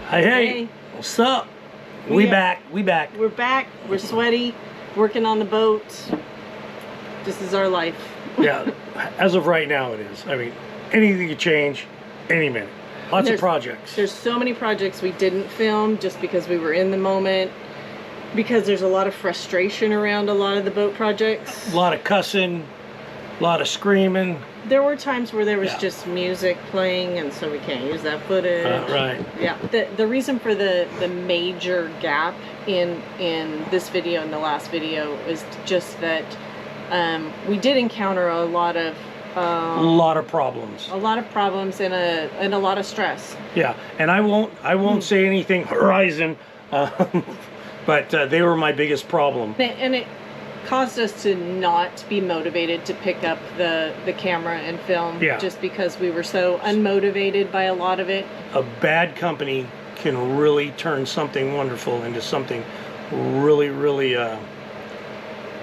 Hey, what's up? We back. We're back. We're sweaty, working on the boat. This is our life. Yeah, as of right now it is. I mean, anything could change any minute. Lots of projects. There's so many projects we didn't film just because we were in the moment. Because there's a lot of frustration around a lot of the boat projects. A lot of cussing, a lot of screaming. There were times where there was just music playing, and so we can't use that footage. Right. Yeah. The reason for the major gap in this video and the last video is just that we did encounter a lot of problems. A lot of problems and a lot of stress. Yeah, and I won't say anything Horizon, but they were my biggest problem. And it caused us to not be motivated to pick up the camera and film, just because we were so unmotivated by a lot of it. A bad company can really turn something wonderful into something really, really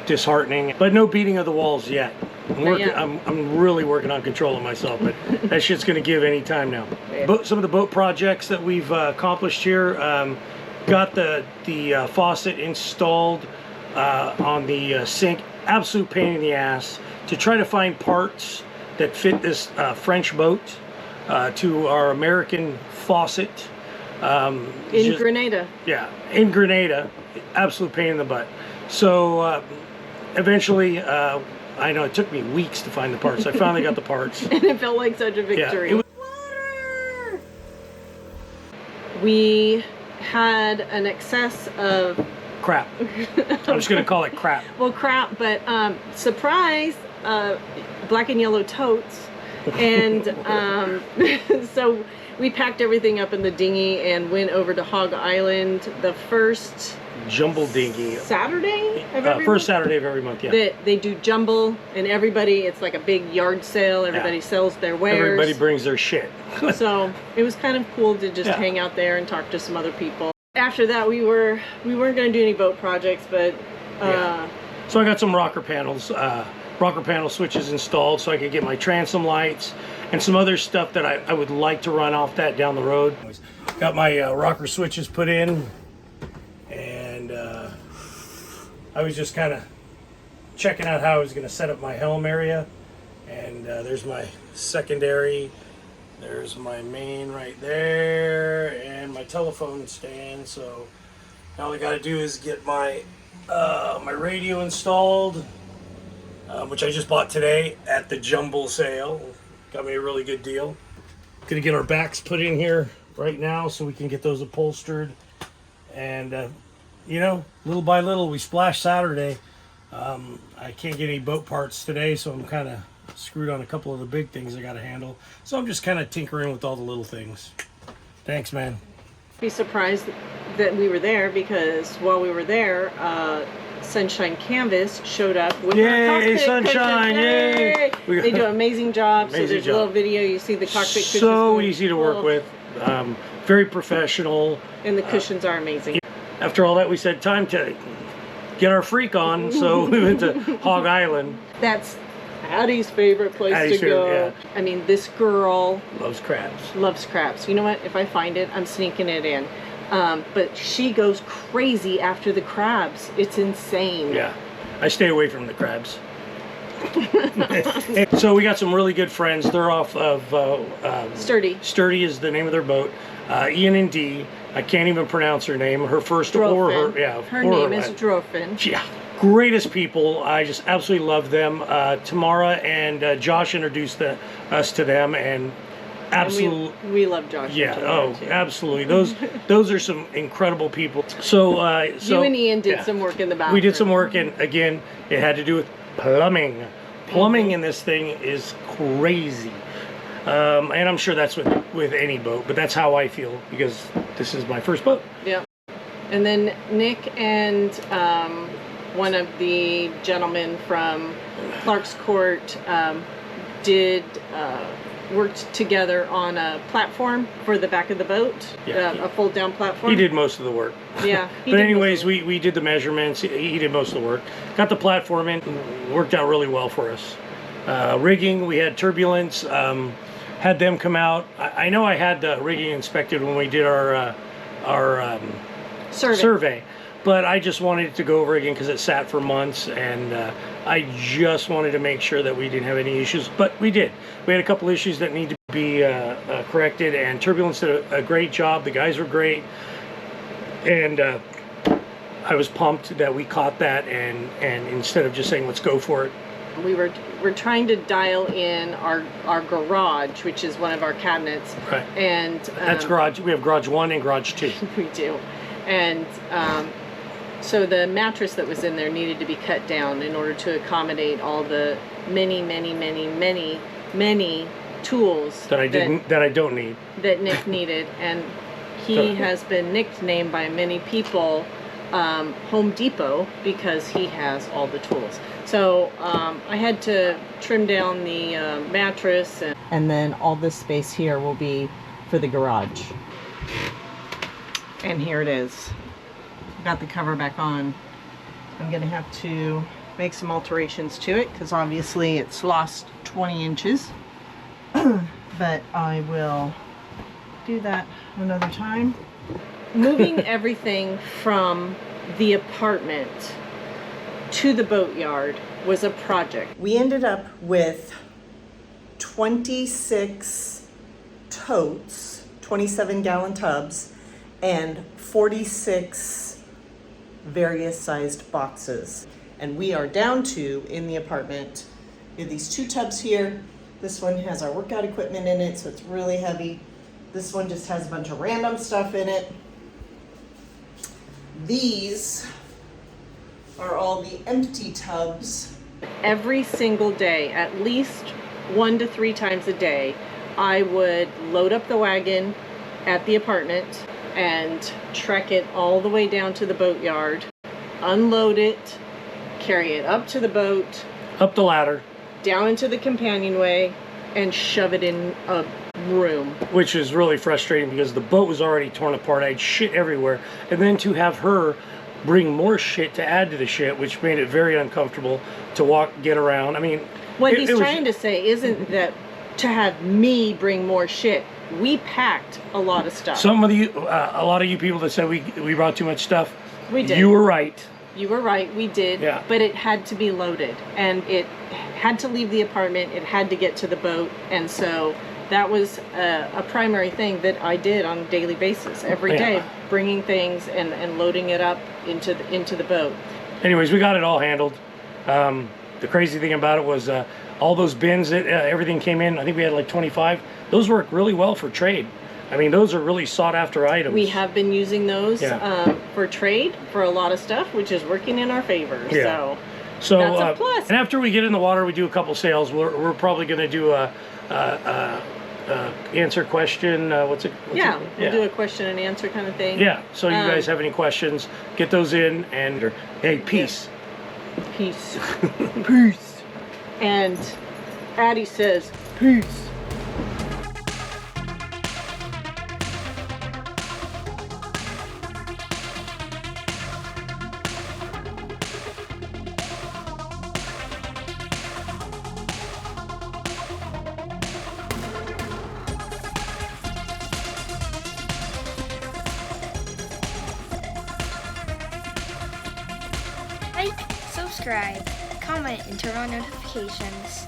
disheartening. But no beating of the walls yet. I'm really working on controlling myself, but that shit's going to give any time now. Some of the boat projects that we've accomplished here, got the faucet installed on the sink. Absolute pain in the ass to try to find parts that fit this French boat to our American faucet. In Grenada. Yeah, in Grenada. Absolute pain in the butt. So eventually, I know it took me weeks to find the parts. I finally got the parts. And it felt like such a victory. Yeah, Water! We had an excess of crap. I'm just going to call it crap. Well, crap, but surprise, black and yellow totes. And so we packed everything up in the dinghy and went over to Hog Island the first Jumble dinghy. Saturday of every month? First Saturday of every month, yeah. They do jumble, and everybody, it's like a big yard sale. Everybody sells their wares. Everybody brings their shit. So it was kind of cool to just hang out there and talk to some other people. After that, we weren't going to do any boat projects, but so I got some rocker panels, rocker panel switches installed, so I could get my transom lights and some other stuff that I would like to run off that down the road. Got my rocker switches put in, and I was just kind of checking out how I was going to set up my helm area. And there's my secondary. There's my main right there, and my telephone stand. So all I got to do is get my my radio installed, which I just bought today at the jumble sale. Got me a really good deal. Gonna get our backs put in here right now so we can get those upholstered. And you know, little by little, we splashed Saturday. I can't get any boat parts today, so I'm kind of screwed on a couple of the big things I got to handle. So I'm just kind of tinkering with all the little things. Thanks, man. Be surprised that we were there, because while we were there, Sunshine Canvas showed up with our cockpit Sunshine! Yay! They do an amazing job. So there's a little video. You see the cockpit cushions. So easy to work with. Very professional. And the cushions are amazing. After all that, we said time to get our freak on. So we went to Hog Island. That's Addie's favorite place to go. I mean, this girl loves crabs. Loves crabs. You know what? If I find it, I'm sneaking it in. But she goes crazy after the crabs. It's insane. Yeah, I stay away from the crabs. So we got some really good friends. They're off of Sturdeee. Sturdeee is the name of their boat. Ian and Dee. I can't even pronounce her name. Her first Drofin. Her name is Drofin. Yeah. Greatest people. I just absolutely love them. Tamara and Josh introduced us to them, and absolutely we love Josh. Yeah. Absolutely. Those are some incredible people. So you and Ian did some work in the bathroom. We did some work, and again, it had to do with plumbing. Plumbing in this thing is crazy. And I'm sure that's with any boat, but that's how I feel, because this is my first boat. Yeah. And then Nick and one of the gentlemen from Clark's Court worked together on a platform for the back of the boat, a fold-down platform. He did most of the work. Yeah. But anyways, we did the measurements. He did most of the work. Got the platform in. Worked out really well for us. Rigging, we had turbulence. Had them come out. I know I had the rigging inspected when we did our survey. But I just wanted it to go over again because it sat for months, and I just wanted to make sure that we didn't have any issues. But we did. We had a couple issues that need to be corrected, and Turbulence did a great job. The guys were great, and I was pumped that we caught that, and instead of just saying let's go for it, we're trying to dial in our garage, which is one of our cabinets. Right. And that's garage. We have garage 1 and garage 2. We do, and so the mattress that was in there needed to be cut down in order to accommodate all the many tools that I don't need, that Nick needed, and he has been nicknamed by many people Home Depot because he has all the tools. So I had to trim down the mattress, and then all this space here will be for the garage. And here it is. Got the cover back on. I'm gonna have to make some alterations to it because obviously it's lost 20 inches. But I will do that another time. Moving everything from the apartment to the boatyard was a project. We ended up with 26 totes, 27-gallon tubs, and 46 various sized boxes. And we are down to, in the apartment, we have these 2 tubs here. This one has our workout equipment in it, so it's really heavy. This one just has a bunch of random stuff in it. These are all the empty tubs. Every single day, at least 1 to 3 times a day, I would load up the wagon at the apartment and trek it all the way down to the boatyard, unload it, carry it up to the boat, up the ladder, down into the companionway, and shove it in a room. Which is really frustrating because the boat was already torn apart. I had shit everywhere, and then to have her bring more shit to add to the shit, which made it very uncomfortable to get around. I mean, what he's trying to say isn't that to have me bring more shit. We packed a lot of stuff. A lot of you people that said we brought too much stuff. We did. You were right. You were right. We did. Yeah. But it had to be loaded, and it had to leave the apartment. It had to get to the boat, and so that was a primary thing that I did on a daily basis, every day, bringing things and loading it up into the boat. Anyways, we got it all handled. The crazy thing about it was all those bins that everything came in. I think we had like 25. Those work really well for trade. I mean, those are really sought after items. We have been using those for trade for a lot of stuff, which is working in our favor. Yeah. So that's a plus. And after we get in the water, we do a couple sales. We're probably going to do a answer question. We'll do a question and answer kind of thing. Yeah. So you guys have any questions, get those in, and hey, peace. Peace. Peace. And Addie says, peace. Like, subscribe, comment, and turn on notifications.